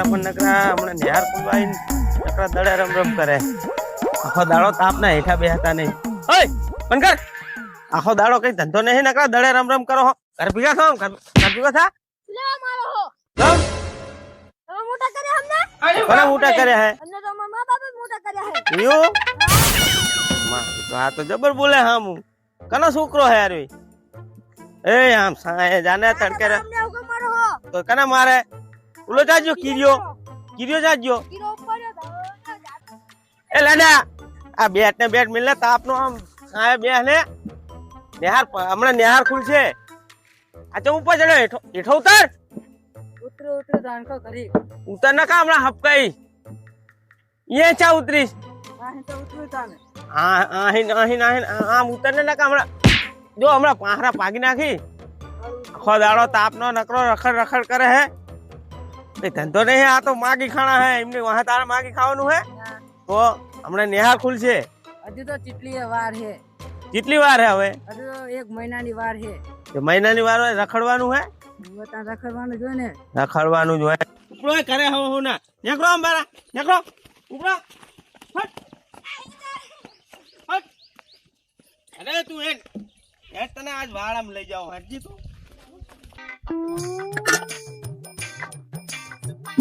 છોકરા પણ નકરા હમણાં નિહાર ખુલવાઈ નકરા દડે રમ રમ કરે. આખો દાડો તાપના હેઠા બેહતા નહીં. ઓય બંધ કર. આખો દાડો કઈ ધંધો નહીં નકરા દડે રમ રમ કરો. ઘર ભેગા થો ઘર ભેગા થા. લે મારો હો કેમ? તમે મોટા કર્યા અમને? કોને મોટા કર્યા હે? અમને તો મારા મા બાપે મોટા કર્યા હે. યો માં તો આ તો જબર બોલે હામુ. કનો છોકરો હે યાર? એ આમ સાય જાને તડકે રે અમને ઉગમ મારો હો તો કને મારે ઉલો જાજો કીર્યો જાજો. કીરો પડ્યો તો એ લાડા આ બેટ ને બેટ મિલને તાપનો આમ સાય બેહ ને નિહાર હમણાં નિહાર ખુલશે. આ તો ઉપર ચડે હેઠો ઉતર. ઉતરો દાનકો કરી ઉતર ના કા હમણાં હપકાઈ ये चा उतरीस વાહે તો ઉતરો તાને આમ ઉતર ને કા હમણાં જો હમણાં પાહરા પાગી નાખી. આખો દાડો તાપનો નકરો રખડ રખડ કરે હે. એ ધંધો નહીં આ તો માગી ખાણા હે એમને વહાં તારે માગી ખાવાનું હે. તો હમણાં નિહાર ખુલશે. હજુ તો કેટલી વાર હે? કેટલી વાર હે હવે? હજુ તો 1 મહિનાની વાર હે. મહિનાની વાર હોય રખડવાનું હે. ત્યાં રખડવાનું જોઈએ ને. રખડવાનું જ હોય. ઉપડો કરે હું ના નીકળો આમ બારા નીકળો ઉપડો. હટ હટ. અરે તું એ તને આજ વાળામ લઈ જાવ હજી તું.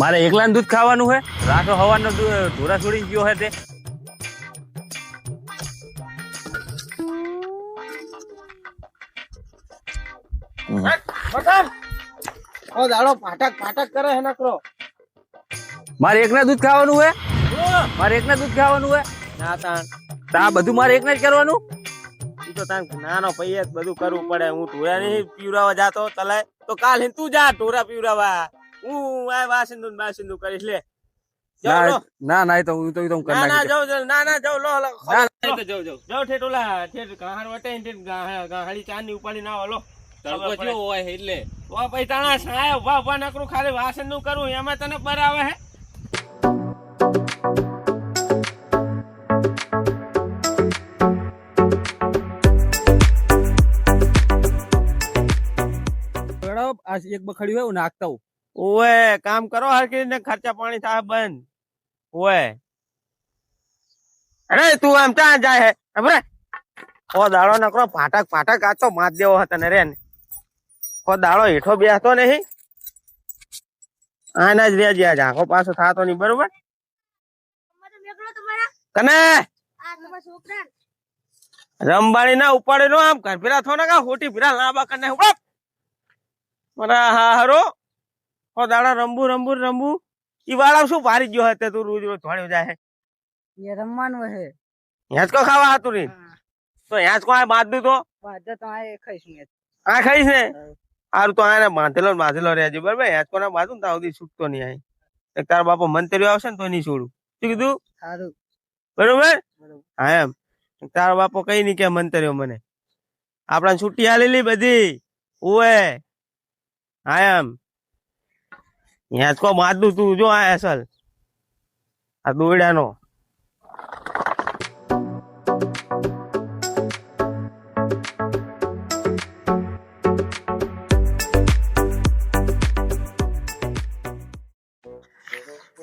મારે એકલાનું દૂધ ખાવાનું હે. રાતો હવાનો ઢોરા છોડી ગયો હે તે. દાડો પાટક પાટક કરે હે નકરો. મારે એકના દૂધ ખાવાનું હે. મારે એકના દૂધ ખાવાનું હે. ના તા બધું મારે એકને જ કરવાનું. ઈ તો તાન નાનો પૈયે બધું કરવું પડે. હું ઢોરા નહીં પીવરાવા જાતો તલાય તો કાલ તું જા ઢોરા પીવરાવા. હું આ વાસિંદુ કરીશ લે. ના ના તો હું તો કરી ના નાખી. જાવ ના જાવ લો જાવ ઠેઠોલા ઠેઠ ગાહર વટે ગાહડી ચાંદની ઉપાડી ના લો. તડકો જેવો હોય એટલે તો પછી તાણા સાય ઉભા નકરું ખાલી વાસણ નું કરું એમાં તને બરાવે હે. આજ એક બખડી હોય નાખતા હું. ઓએ કામ કરો હરકી ને ખર્ચા પાણી થાય બંધ. ઓએ અરે તું આમ ક્યાં જાય હે ખબર? ઓ દાડો નકરો પાટક પાટક આ તો માત દેવો હતો ને રે ને. ઓ દાડો હેઠો બેસતો નહીં. આના જ રેજી આજ આખો પાછો થાતો નહીં બરોબર. તમારે મેકલો તમારા કને આ તમારા છોકરા રંબાણી ના ઉપાડે નો આમ ઘર પેલા થો ને કા હોટી પેલા લાંબા કરીને ઉપ મારા હા હરો. ઓ દાડા રંબુ ઈ વાળા શું ભારી ગયો હતે તું રોજ રોજ ધોળ્યો જાય. એ રમવાનું હે. હેંચકો ખાવા હતું નહીં તો હેંચકો આ બાંધું તો વાજે તો આ ખાઈશું ને. આ ખાઈશ ને સારું તો આને બાંધેલો રહેજો બરાબર. હેંચકો ના બાંધું ને ત્યાં સુધી છૂટતો નહીં. આય એક તારા બાપા મંતરીઓ આવશે ને તો નહીં છોડું. શું કીધું? સારું બરોબર. હા એમ તારા બાપો કઈ નહીં કે મંતરીઓ મને આપડા છૂટી આલેલી બધી. ઓએ હા એમ હેંચકો બાંધું તું જો આ અસલ આ દોયડાનો.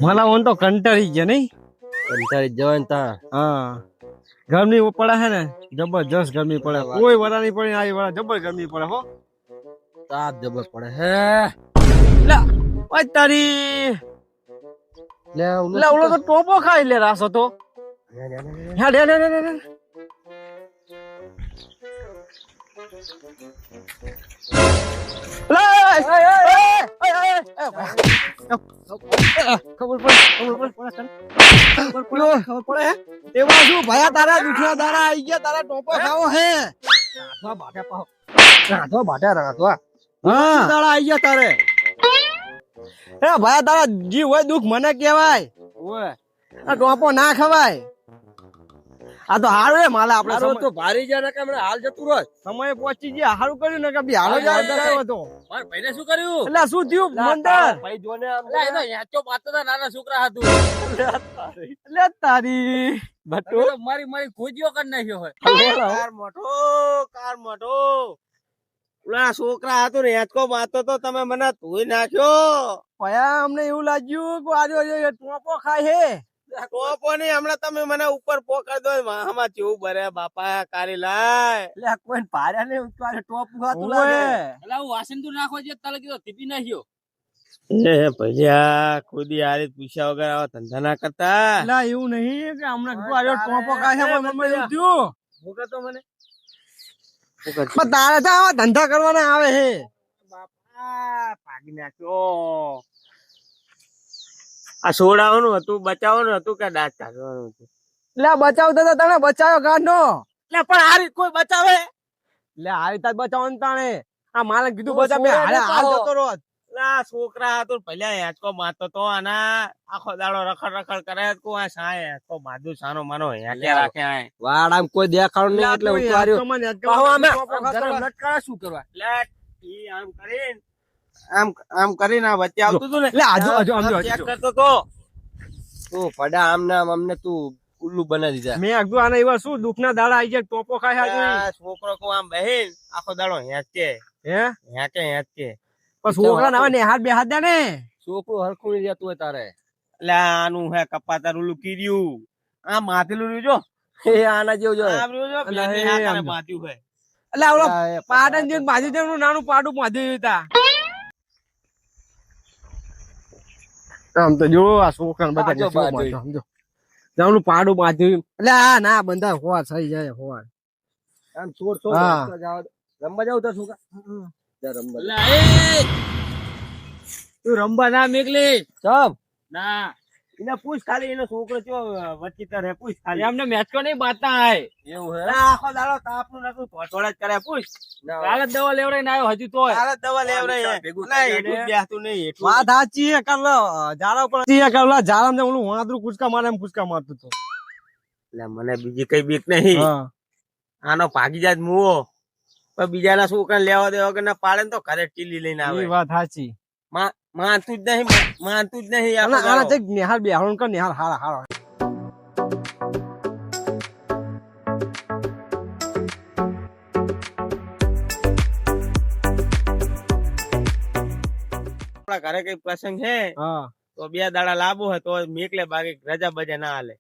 મને ઓન તો કંટાળી ગયા નહીં. કંટાળી જવાય તા. હા ગરમી પડે છે ને જબરજસ્ત ગરમી પડે. કોઈ વરા નહીં પડે આ વરા જબર ગરમી પડે હો. તાપ જબર પડે હે. લે ઓય તારી લે ઓલો તો ટોપો ખાઈ લે રાસો તો. હા લે એવા શું ભયા તારા દુખિયા દાડા આઈ ગયા તારા ટોપો ખાવો હે. રાધવા બાટા રાધવા હા દાડા આઈ ગયા તારે. એ ભયા તારા જી હોય દુખ મને કહેવાય. ઓય આ ટોપો ના ખવાય. આ તો હારું હે માલા આપણે તો ભારી ગયા ને કે હમણાં હાલ જતું રહે. સમય પહોંચી ગયા હારું કર્યું ને કે બી હાલો જ આવ્યો હતો. મારા ભાઈને શું કર્યું? એટલે શું થયું મંદર? ભાઈ જોને એટલે એ તો હેચો પાતો તો નાના છોકરા હતું. એટલે તારી બટુ મારી ખોજીઓ કરી નાખ્યો હોય. કાર મોટો ઓલા છોકરા હતું ને હેચકો મારતો તો તમે મને ધોઈ નાખ્યો. ભયા અમને એવું લાગ્યું કે આજે ટોપો ખાય હે. ટોપો નહીં, હમણાં તમે મને ઉપર પોકર દો. આમાં કેવું બરે બાપા કારી લાય. એટલે કોઈ ભાર્યા ને ટોપ ખાતું ઓવે. લાગે. એટલે હું વાસણ તું નાખો છે તારે કીધું ટીપી નાખ્યો. એ ભૈયા ખુદી આ રીત પૂછ્યા વગર આવા ધંધા ના કરતા. એટલે એવું નહીં કે હમણાં કીધું આજે ટોપો ખાય છે પણ મને એવું થયું. હું કહેતો મને પણ તારે તો આવા ધંધા કરવાના આવે હે. બાપા ભાગી નાખ્યો. આ છોડાવવાનું હતું, બચાવવાનું હતું કે દાંત કાઢવાનું હતું? એટલે બચાવતો તો તને બચાવ્યો ગાંઠનો. એટલે પણ આ રીત કોઈ બચાવે? એટલે આ રીતે બચાવવાનું તાણે આ માલક કીધું બચાવ મેં હાલ જતો રોજ. આ છોકરા હતું પેલા હેચકો મારતો તો આના આખો દાડો રખડ રખડ કરે કો આ સાય હેચકો માધુ સાનો માનો હેકે રાખે આ વાડ આમ કોઈ દેખાડું નહીં એટલે ઉતાર્યો. પાહો આમે લટકા શું કરવા? એટલે ઈ આમ કરીને આ વચ્ચે આવતું હતું ને એટલે આજુ ચેક કરતો તો. તું પડા આમ નામ અમને તું ઉલ્લુ બનાવી દીધા. મેં કીધું આને એવા શું દુઃખ ના દાડા આઈ ગયા ટોપો ખાય આજે. આ છોકરો કો આમ બહેન આખો દાડો હેચકે હે હેચકે પણ છોકરા ના ને હાથ બે હાથ દે ને છોકરું હરખું નહીં જતું હોય તારે. એટલે આનું હે કપાતા રૂલું કીર્યું આ માથેલું રહ્યું જો એ આના જેવું જો આમ રહ્યું જો બેની હાથે માથ્યું હે. એટલે ઓલો પાટણ જેવું બાજુ જેવું નાનું પાડું બાંધ્યું હતા. આમ તો જો આ છોકરા બધા સમજો જાવનું પાડું બાંધ્યું. એટલે આ ના બંધા હોવા થઈ જાય હોવા આમ છોડ રમવા જાવ તો છોકરા રમવા તું રમવા ના મેકલી ચમ ના એને પૂછ ખાલી એનો છોકરો ચો વચીતર હે પૂછ ખાલી. એમને મેચકો નહીં બાતા આય એવું હે આખો દાડો તાપનું નતું થોડ જ કરે પૂછ. કાલે જ દવા લેવડાઈને આવ્યો હજુ તોય. તારે દવા લેવરાય હે ના એટલું બેહતું નહીં એટલું. વાત સાચી હે કર ઝાડા ઉપર કર ઝાડા ને ઓલું વાંદરું કૂચકા મારે એમ કૂચકા મારતું તો. એટલે મને બીજી કઈ બીક નહીં. આનો ભાગી જાય મુવો પણ બીજાના છોકરા લેવા દેવા કે ના પાડે ને તો ઘરે ટીલી લઈને આવે. એ વાત સાચી. માનતું જ નહીં આના ચેક નિહાર બે હરણ કર નિહાર હારા હારા. આપણા ઘરે કઈ પ્રસંગ છે હા તો 2 દાડા લાવવો હોય તો મેકલે બાકી રજા બજા ના હાલે.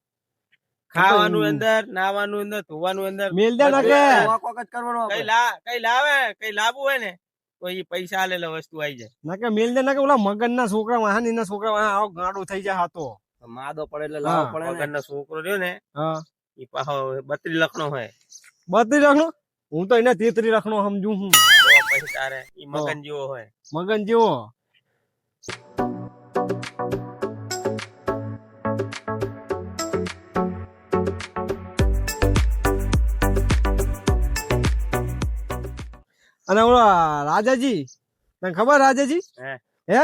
ખાવાનું અંદર, નાવાનું અંદર, ધોવાનું અંદર, મેલ દે ના કે કઈ લાવવું હોય ને તો એ પૈસા આલેલા વસ્તુ આવી જાય. ના કે મેલ દે ના કે ઓલા મગન ના છોકરા વાહન ના છોકરા વાહન આવો ગાડો થઈ જાય હાતો માદો પડે એટલે લાવવો પડે. મગનનો છોકરો રહ્યો ને એ પાછો 32 લખનો હોય. 32 લખનો? હું તો એને 33 લખનો સમજુ હું. તો પછી તારે ઈ મગન જેવો હોય. મગન જેવો. અને ઓલા રાજાજી તને ખબર રાજાજી હે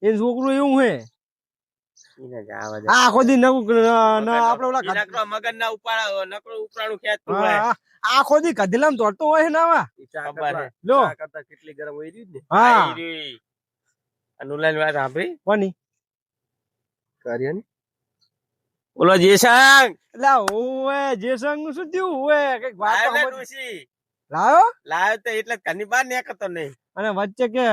એ છોકરું એવું હે આખો દી આપડે ઓલા મગન ના ઉપાડા નકરો ઉપરાણું ખેંચતું હોય. આખો દી કદલામ દોડતો હોય ને આવા ખબર હે લો કરતા કેટલી ગરમ હોય રહી ને. હા અનુલાની વાત સાંભળી કોની કર્યો ને ઓલો જેસંગ એટલે ઓવે જેસંગ નું શું થયું ઓવે કઈક વાત તો લાવ્યો ને સમજ- ડૂસી. લાવ્યો લાવ્યો તો એટલે ઘરની બહાર નીકળતો નહીં. અને વચ્ચે કે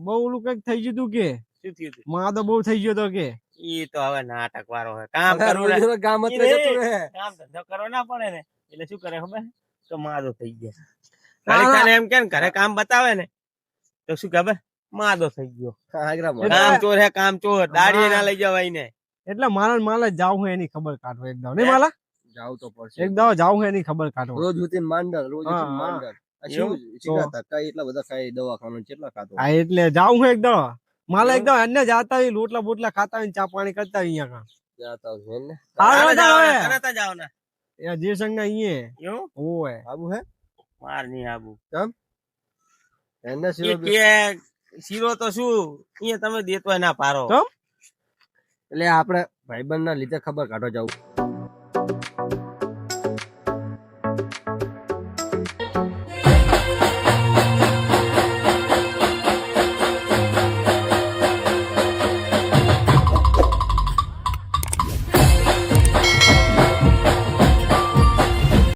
બહુ ઓલું કઈક થઈ ગયું તું કે શું થયું તું? માં તો બહુ થઈ ગયો તો કે ઈ તો હવે નાટક વાળો હે. કામ કરવું ને. કામ ધંધો કરવો ના પડે ને એટલે શું કરે ખબર હે? તો માદો થઈ ગયા. ઘડીક એમ કે ને ઘરે કામ બતાવે ને તો શું ખબર માદો થઈ ગયો. કામ ચોર હે કામ ચોર. દાડીએ ના લઈ જવાય ને. એટલે માલા જાવ હું એની ખબર કાઢવો એક દાવ નહીં માલા જાવ તો પડશે. એક દાવ જાવ હું એની ખબર કાઢવો રોજ ઉઠીને માંડલ રોજ હા, ઉઠીને માંડલ આ શું શીખાતા કઈ એટલા બધા કઈ દવાખાનું કેટલા ખાતો હા એટલે જાવ હું એક દાવ માલા એક દાવ એને જાતા હોય લોટલા બોટલા ખાતા હોય ને ચા પાણી કરતા હોય અહીંયા જાતા હોય ને કાં તરત જ આવના. એ જે સંગ ના અહીંયા એવું ઓય આબુ હે માર નહીં આબુ. એને ઈ સિવાય કે શીરો તો શું અહીંયા તમે દેતો ના પારો. કેમ? એટલે આપણે ભાઈબંધ ના લીધે ખબર કાઢવા જાવ